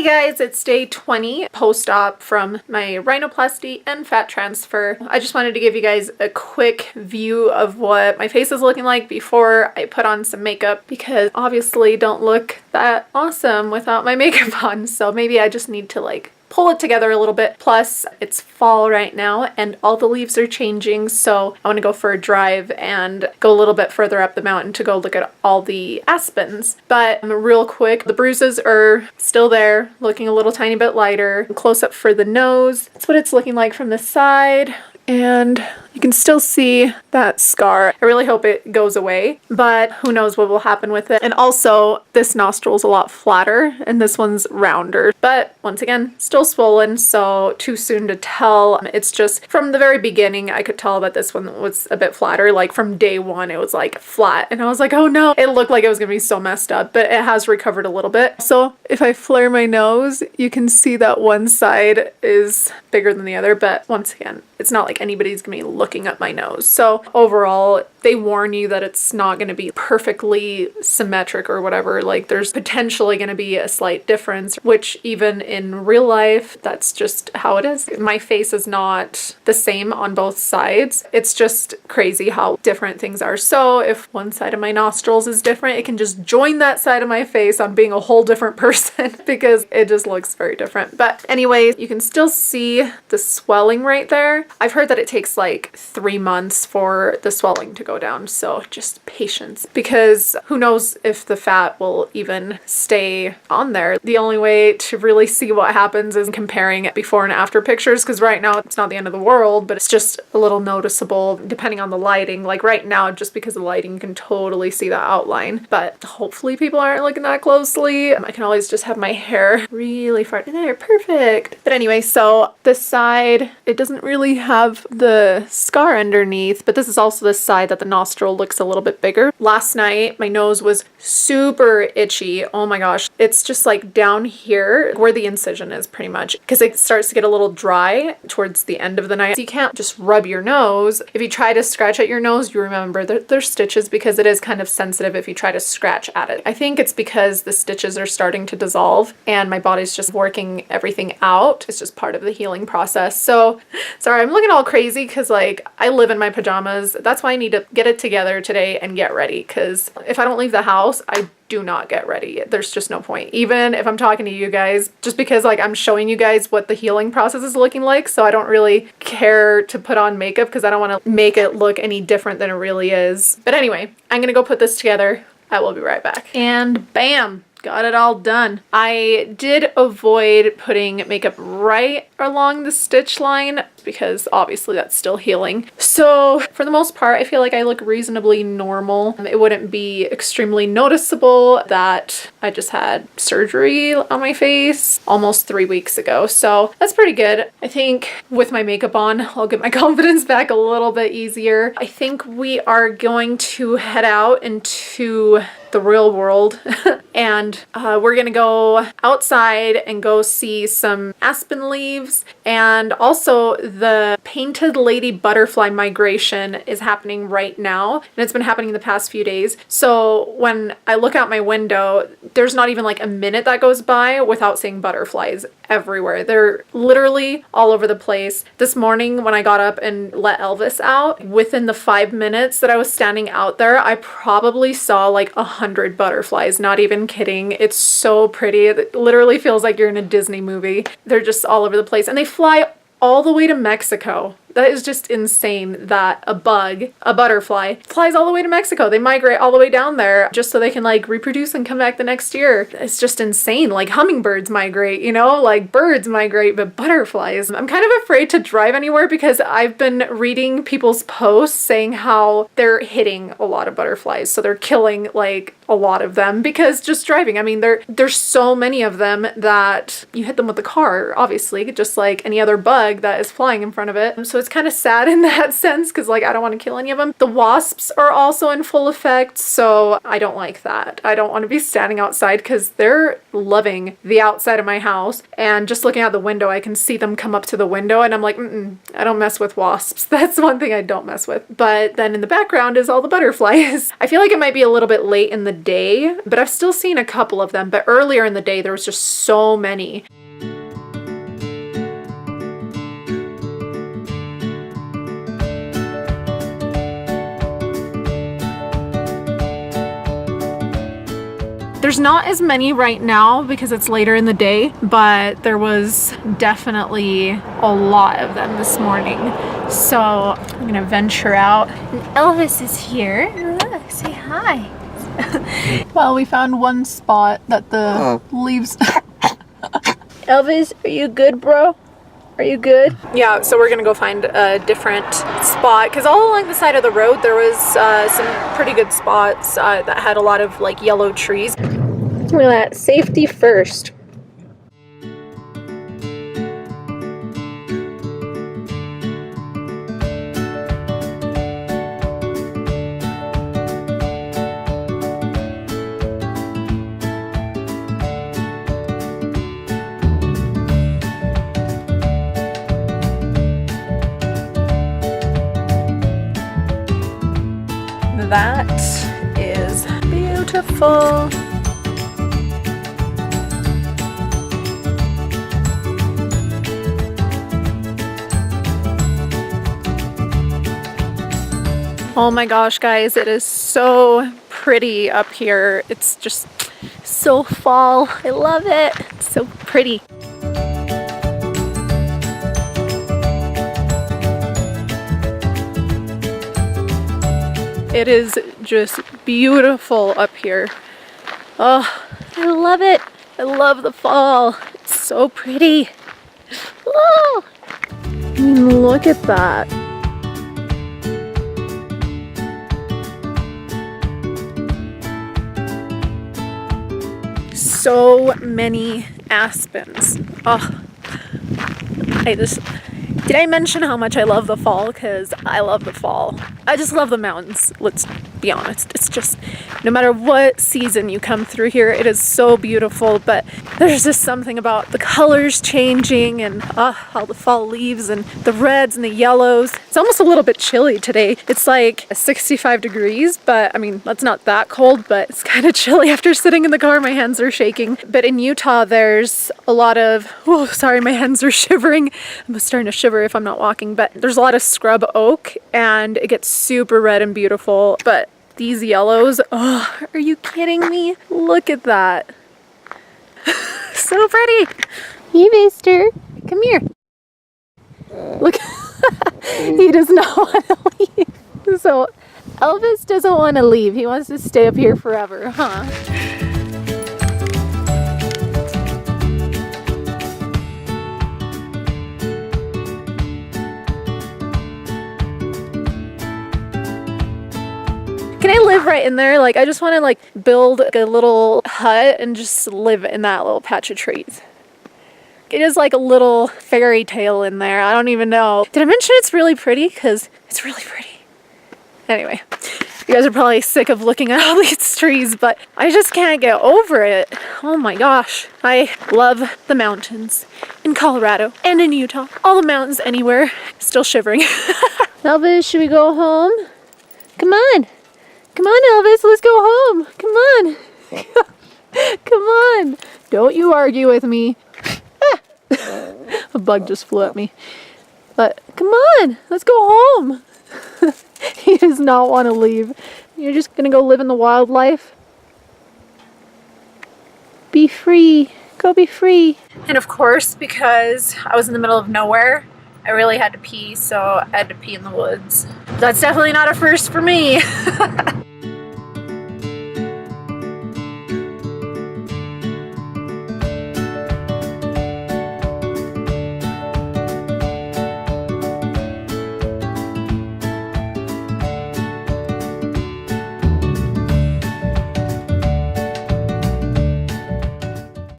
Hey guys, it's day 20 post-op from my rhinoplasty and fat transfer. I just wanted to give you guys a quick view of what my face is looking like before I put on some makeup, because obviously don't look that awesome without my makeup on. So maybe I just need to pull it together a little bit. Plus, it's fall right now and all the leaves are changing, so I want to go for a drive and go a little bit further up the mountain to go look at all the aspens. But real quick, the bruises are still there, looking a little tiny bit lighter. Close up for the nose. That's what it's looking like from the side. And you can still see that scar. I really hope it goes away, but who knows what will happen with it. And also, this nostril is a lot flatter and this one's rounder. But once again, still swollen, so too soon to tell. It's just from the very beginning, I could tell that this one was a bit flatter. Like from day one, it was like flat. And I was like, oh no, it looked like it was gonna be so messed up, but it has recovered a little bit. So if I flare my nose, you can see that one side is bigger than the other, but once again, it's not like anybody's gonna be looking at my nose. So overall, they warn you that it's not gonna be perfectly symmetric or whatever. Like there's potentially gonna be a slight difference, which even in real life, that's just how it is. My face is not the same on both sides. It's just crazy how different things are. So if one side of my nostrils is different, it can just join that side of my face on being a whole different person because it just looks very different. But anyways, you can still see the swelling right there. I've heard that it takes like 3 months for the swelling to go down, so just patience, because who knows if the fat will even stay on there. The only way to really see what happens is comparing before and after pictures, because right now it's not the end of the world, but it's just a little noticeable depending on the lighting. Like right now, just because of the lighting, you can totally see that outline, but hopefully people aren't looking that closely. I can always just have my hair really far there. Perfect. But anyway, so this side, it doesn't really have the scar underneath, but this is also the side that the nostril looks a little bit bigger. Last night, my nose was super itchy. Oh my gosh. It's just like down here where the incision is pretty much, because it starts to get a little dry towards the end of the night. So you can't just rub your nose. If you try to scratch at your nose, you remember there's stitches, because it is kind of sensitive if you try to scratch at it. I think it's because the stitches are starting to dissolve and my body's just working everything out. It's just part of the healing process. So sorry, I'm looking all crazy because I live in my pajamas. That's why I need to get it together today and get ready, because if I don't leave the house, I do not get ready. There's just no point. Even if I'm talking to you guys, just because I'm showing you guys what the healing process is looking like, so I don't really care to put on makeup because I don't want to make it look any different than it really is. But anyway, I'm gonna go put this together. I will be right back. And bam! Got it all done. I did avoid putting makeup right along the stitch line because obviously that's still healing. So for the most part, I feel like I look reasonably normal. It wouldn't be extremely noticeable that I just had surgery on my face almost 3 weeks ago. So that's pretty good. I think with my makeup on, I'll get my confidence back a little bit easier. I think we are going to head out into the real world and we're gonna go outside and go see some aspen leaves, and also the painted lady butterfly migration is happening right now, and it's been happening the past few days. So when I look out my window, there's not even like a minute that goes by without seeing butterflies everywhere. They're literally all over the place. This morning when I got up and let Elvis out, within the 5 minutes that I was standing out there, I probably saw like 100 butterflies. Not even kidding. It's so pretty. It literally feels like you're in a Disney movie. They're just all over the place, and they fly all the way to Mexico. That is just insane that a butterfly, flies all the way to Mexico. They migrate all the way down there just so they can reproduce and come back the next year. It's just insane. Like hummingbirds migrate, like birds migrate, but butterflies. I'm kind of afraid to drive anywhere because I've been reading people's posts saying how they're hitting a lot of butterflies. So they're killing a lot of them because just driving. I mean, there's so many of them that you hit them with the car, obviously, just like any other bug that is flying in front of it. So it's kind of sad in that sense because like I don't want to kill any of them. The wasps are also in full effect, so I don't like that. I don't want to be standing outside because they're loving the outside of my house, and just looking out the window I can see them come up to the window and I'm like, I don't mess with wasps. That's one thing I don't mess with. But then in the background is all the butterflies. I feel like it might be a little bit late in the day, but I've still seen a couple of them. But earlier in the day there was just so many. There's not as many right now because it's later in the day, but there was definitely a lot of them this morning. So I'm gonna venture out. And Elvis is here. Look, say hi. Well, we found one spot that the leaves... Elvis, are you good, bro? Are you good? Yeah, so we're gonna go find a different spot because all along the side of the road there was some pretty good spots that had a lot of like yellow trees. Look at that, safety first. That is beautiful. Oh my gosh, guys, it is so pretty up here. It's just so fall. I love it. It's so pretty. It is just beautiful up here. Oh, I love it. I love the fall. It's so pretty. Oh, look at that. So many aspens. Oh, did I mention how much I love the fall? Because I love the fall. I just love the mountains, let's be honest. It's just, no matter what season you come through here, it is so beautiful, but there's just something about the colors changing and all the fall leaves and the reds and the yellows. It's almost a little bit chilly today. It's like 65 degrees, but I mean, that's not that cold, but it's kind of chilly after sitting in the car. My hands are shaking. But in Utah, there's a lot of, oh, sorry, my hands are shivering. I'm starting to shiver if I'm not walking, but there's a lot of scrub oak and it gets super red and beautiful. But these yellows, oh, are you kidding me? Look at that. So pretty. Hey, mister. Come here. Look. He does not want to leave. So Elvis doesn't want to leave. He wants to stay up here forever, huh? Can I live right in there? Like, I just want to like build a little hut and just live in that little patch of trees. It is like a little fairy tale in there. I don't even know. Did I mention it's really pretty? Because it's really pretty. Anyway, you guys are probably sick of looking at all these trees, but I just can't get over it. Oh my gosh. I love the mountains in Colorado and in Utah. All the mountains anywhere. Still shivering. Elvis, should we go home? Come on. Come on, Elvis, let's go home. Come on. Come on. Don't you argue with me. A bug just flew at me. But come on, let's go home. He does not want to leave. You're just going to go live in the wildlife. Be free. Go be free. And of course, because I was in the middle of nowhere, I really had to pee, so I had to pee in the woods. That's definitely not a first for me.